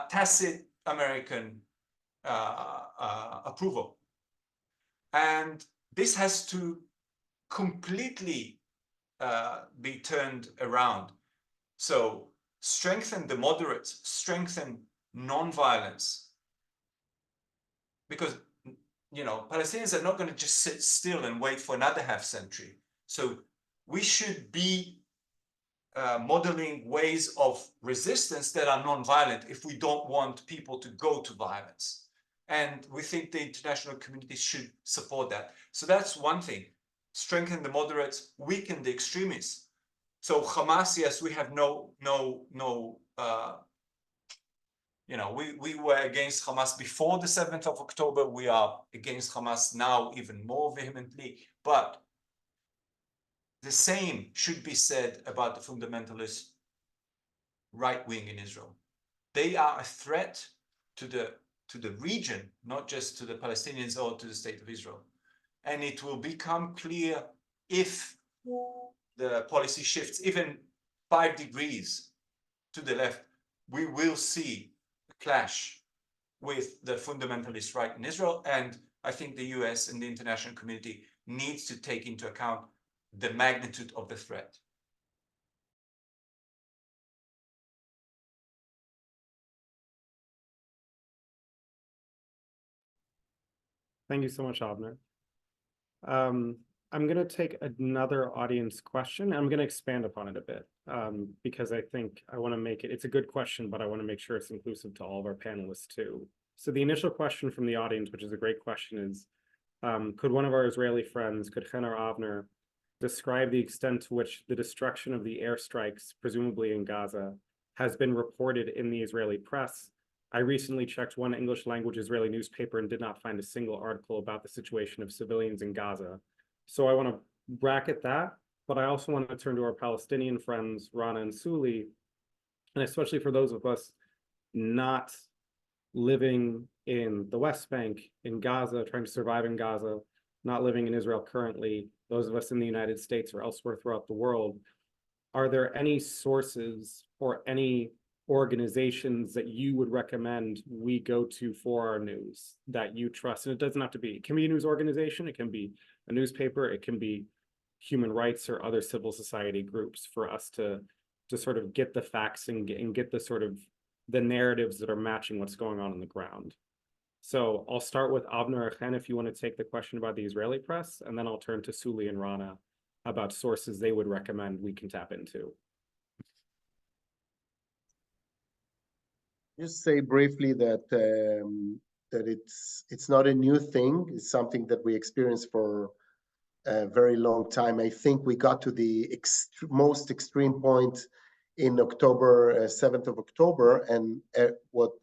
tacit American approval. And this has to completely be turned around. So strengthen the moderates, strengthen non-violence, because Palestinians are not going to just sit still and wait for another half century. So we should be modeling ways of resistance that are non-violent if we don't want people to go to violence. And we think the international community should support that. So that's one thing. Strengthen the moderates, weaken the extremists. So Hamas, yes, we have we were against Hamas before the 7th of October. We are against Hamas now even more vehemently. But the same should be said about the fundamentalist right wing in Israel. They are a threat to the region, not just to the Palestinians or to the state of Israel. And it will become clear if the policy shifts even 5 degrees to the left, we will see a clash with the fundamentalist right in Israel. And I think the US and the international community needs to take into account the magnitude of the threat. Thank you so much, Avner. I'm going to take another audience question. I'm going to expand upon it a bit because I think I want to make it, it's a good question, but I want to make sure it's inclusive to all of our panelists too. So the initial question from the audience, which is a great question, is could one of our Israeli friends, could Chen or Avner, describe the extent to which the destruction of the airstrikes, presumably in Gaza, has been reported in the Israeli press? I recently checked one English language Israeli newspaper and did not find a single article about the situation of civilians in Gaza. So I want to bracket that, but I also want to turn to our Palestinian friends, Rana and Souli, and especially for those of us not living in the West Bank, in Gaza, trying to survive in Gaza, not living in Israel currently, those of us in the United States or elsewhere throughout the world, are there any sources or any organizations that you would recommend we go to for our news that you trust? And it doesn't have to be, it can be a news organization, it can be a newspaper, it can be human rights or other civil society groups for us to sort of get the facts and get the sort of the narratives that are matching what's going on the ground. So I'll start with Avner or Chen if you want to take the question about the Israeli press, and then I'll turn to Souli and Rana about sources they would recommend we can tap into. Just say briefly that that it's not a new thing. It's something that we experienced for a very long time. I think we got to the most extreme point in October, 7th of October, and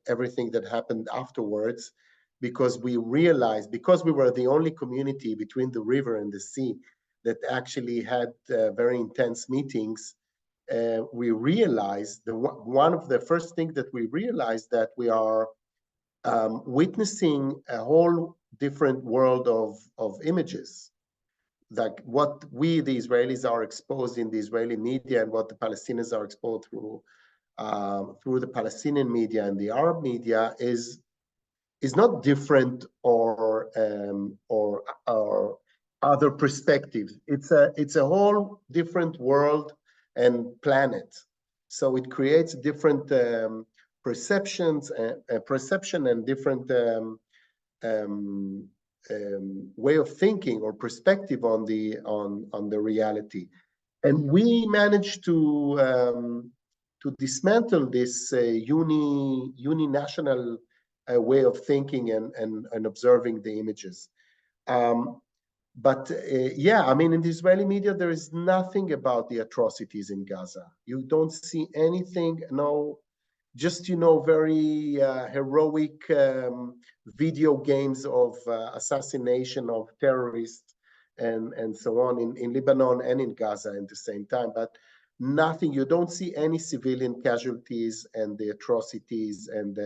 everything that happened afterwards, because we realized, because we were the only community between the river and the sea that actually had very intense meetings. We realized one of the first things that we realized that we are witnessing a whole different world of images, like what we, the Israelis, are exposed in the Israeli media and what the Palestinians are exposed through the Palestinian media and the Arab media is not different or other perspectives. It's a whole different world and planet. So it creates different perceptions, perception and different way of thinking or perspective on the reality. And we managed to dismantle this uninational way of thinking and observing the images. But yeah, I mean, in the Israeli media, there is nothing about the atrocities in Gaza. You don't see anything, no, just, very heroic video games of assassination of terrorists and so on in Lebanon and in Gaza at the same time. But nothing, you don't see any civilian casualties and the atrocities and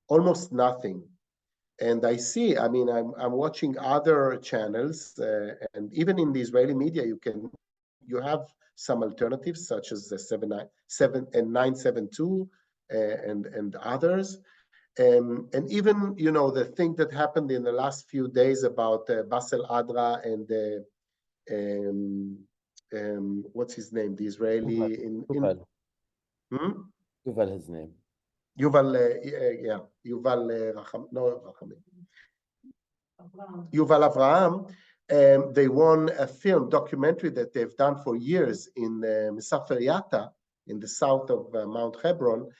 almost nothing. And I see, I mean, I'm watching other channels, and even in the Israeli media, you have some alternatives such as the 7 and 972 and others, and even the thing that happened in the last few days about Basel Adra and what's his name, the Israeli Yuval. Yuval, his name. Yuval, Yuval Avraham. They won a documentary that they've done for years in Mesafer Yatta, in the south of Mount Hebron.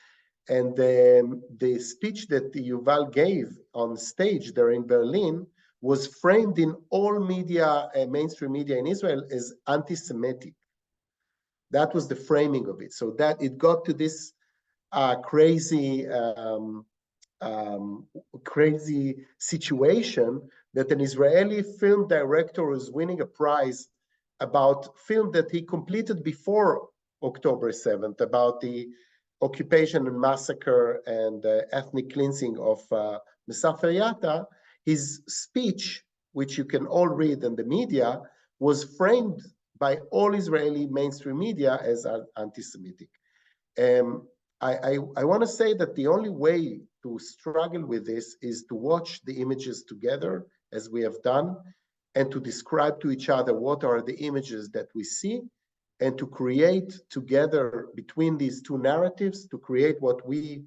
And the speech that Yuval gave on stage there in Berlin was framed in all media, mainstream media in Israel, as anti-Semitic. That was the framing of it. So that it got to this crazy situation that an Israeli film director is winning a prize about film that he completed before October 7th, about the occupation and massacre and ethnic cleansing of Mesafer Yatta. His speech, which you can all read in the media, was framed by all Israeli mainstream media as anti-Semitic. I want to say that the only way to struggle with this is to watch the images together, as we have done, and to describe to each other what are the images that we see, and to create together between these two narratives, to create what we,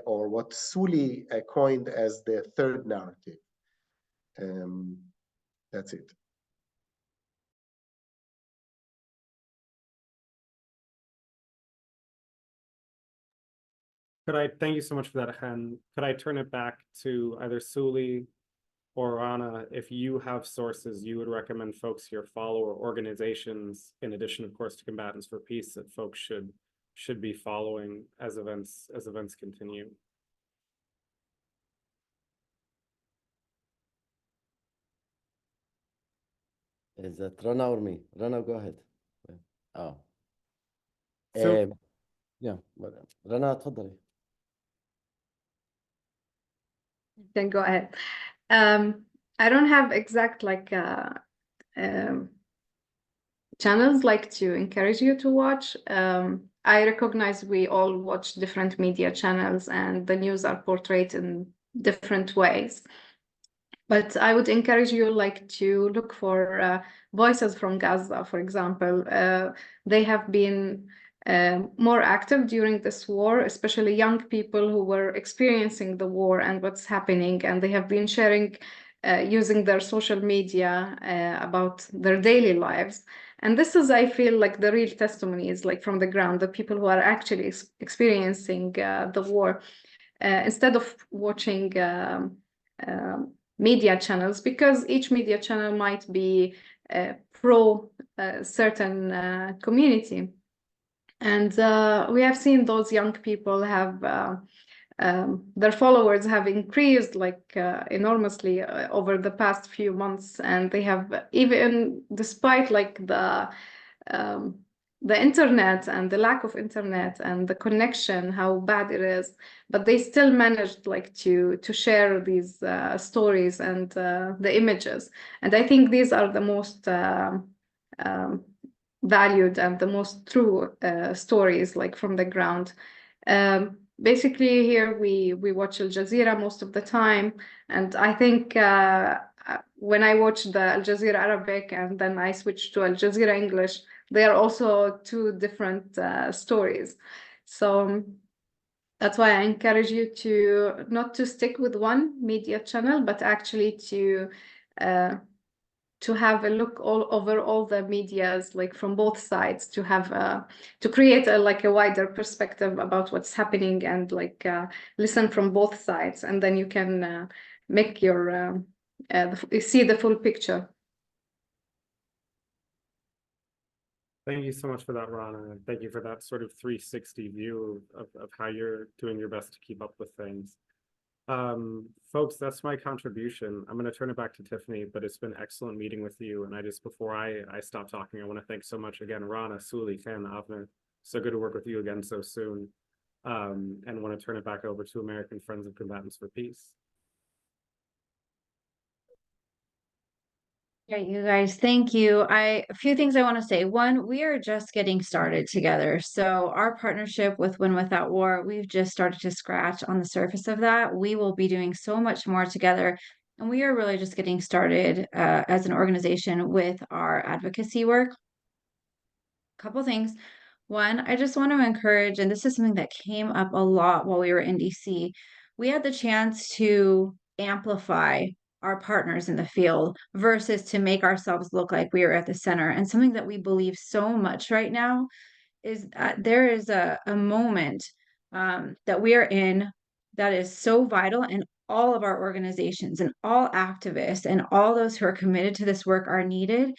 or what Souli coined as the third narrative. That's it. Thank you so much for that, Chen. Could I turn it back to either Souli or Rana, if you have sources you would recommend folks here follow, or organizations, in addition, of course, to Combatants for Peace, that folks should be following as events continue? Is that Rana or me? Rana, go ahead. Oh. So, yeah, Rana, تفضلي. Then go ahead. I don't have exact channels like to encourage you to watch. I recognize we all watch different media channels and the news are portrayed in different ways. But I would encourage you to look for voices from Gaza, for example. They have been more active during this war, especially young people who were experiencing the war and what's happening, and they have been sharing using their social media about their daily lives. And this is, I feel, like the real testimonies, like from the ground, the people who are actually experiencing the war, instead of watching media channels, because each media channel might be pro certain community. And we have seen those young people have their followers have increased enormously over the past few months, and they have, even despite the internet and the lack of internet and the connection, how bad it is, but they still managed to share these stories and the images. And I think these are the most valued and the most true stories, from the ground. Basically, here we watch Al Jazeera most of the time, and I think when I watch the Al Jazeera Arabic and then I switch to Al Jazeera English, they are also two different stories. So that's why I encourage you to not to stick with one media channel, but actually to have a look all over all the medias, from both sides, to have to create a wider perspective about what's happening, and listen from both sides, and then you can make your see the full picture. thank you so much for that, Rana, and thank you for that sort of 360 view of how you're doing your best to keep up with things. Folks, that's my contribution. I'm going to turn it back to Tiffany, but it's been excellent meeting with you. And before I stop talking, I want to thank so much again, Rana, Souli, Chen, Avner. So good to work with you again so soon. And want to turn it back over to American Friends of Combatants for Peace. Great, you guys, thank you. A few things I want to say. One, we are just getting started together. So our partnership with Win Without War, we've just started to scratch on the surface of that. We will be doing so much more together. And we are really just getting started as an organization with our advocacy work. A couple things. One, I just want to encourage, and this is something that came up a lot while we were in DC. We had the chance to amplify our partners in the field versus to make ourselves look like we are at the center. And something that we believe so much right now is there is a moment that we are in that is so vital, and all of our organizations and all activists and all those who are committed to this work are needed.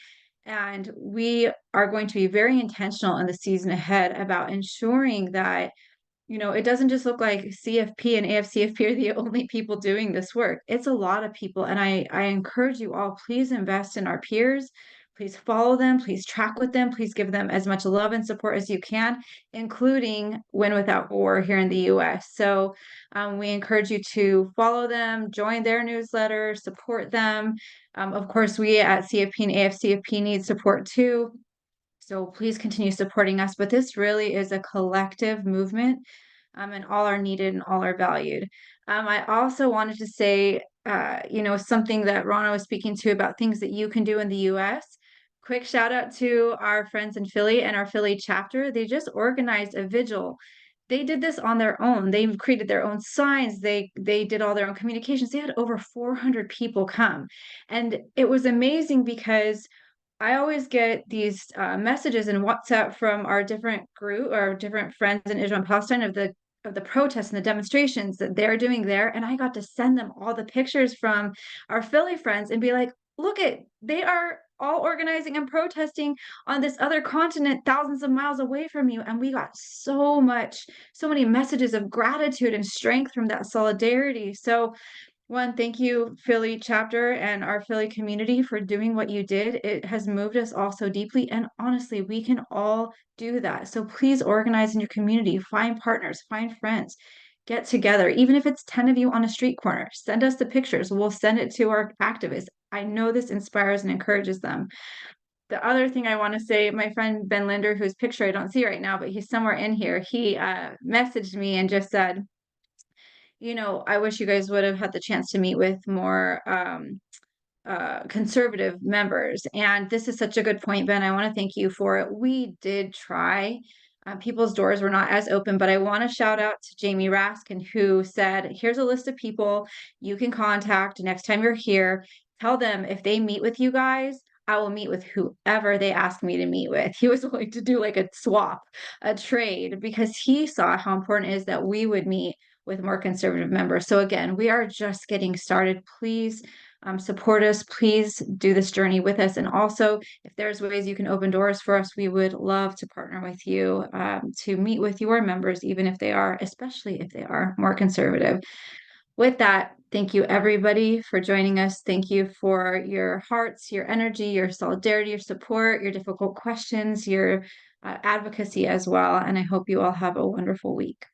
And we are going to be very intentional in the season ahead about ensuring that it doesn't just look like CFP and AFCFP are the only people doing this work. It's a lot of people. And I encourage you all, please invest in our peers. Please follow them. Please track with them. Please give them as much love and support as you can, including Win Without War here in the US. So we encourage you to follow them, join their newsletter, support them. Of course, we at CFP and AFCFP need support too. So please continue supporting us. But this really is a collective movement, and all are needed and all are valued. I also wanted to say, something that Rana was speaking to about things that you can do in the US. Quick shout out to our friends in Philly and our Philly chapter. They just organized a vigil. They did this on their own. They created their own signs. They did all their own communications. They had over 400 people come. And it was amazing because I always get these messages in WhatsApp from our different group or different friends in Israel and Palestine of the protests and the demonstrations that they're doing there. And I got to send them all the pictures from our Philly friends and be like, look they are all organizing and protesting on this other continent thousands of miles away from you. And we got so many messages of gratitude and strength from that solidarity. So one, thank you, Philly chapter and our Philly community for doing what you did. It has moved us all so deeply. And honestly, we can all do that. So please organize in your community, find partners, find friends, get together. Even if it's 10 of you on a street corner, send us the pictures. We'll send it to our activists. I know this inspires and encourages them. The other thing I want to say, my friend Ben Linder, whose picture I don't see right now, but he's somewhere in here, he messaged me and just said, I wish you guys would have had the chance to meet with more conservative members. And this is such a good point, Ben. I want to thank you for it. We did try. People's doors were not as open, but I want to shout out to Jamie Raskin, who said, here's a list of people you can contact next time you're here. Tell them if they meet with you guys, I will meet with whoever they ask me to meet with. He was willing to do like a swap, a trade, because he saw how important it is that we would meet with more conservative members. So again, we are just getting started. Please support us. Please do this journey with us. And also, if there's ways you can open doors for us, we would love to partner with you to meet with your members, even if they are, especially if they are more conservative. With that, thank you everybody for joining us. Thank you for your hearts, your energy, your solidarity, your support, your difficult questions, your advocacy as well. And I hope you all have a wonderful week.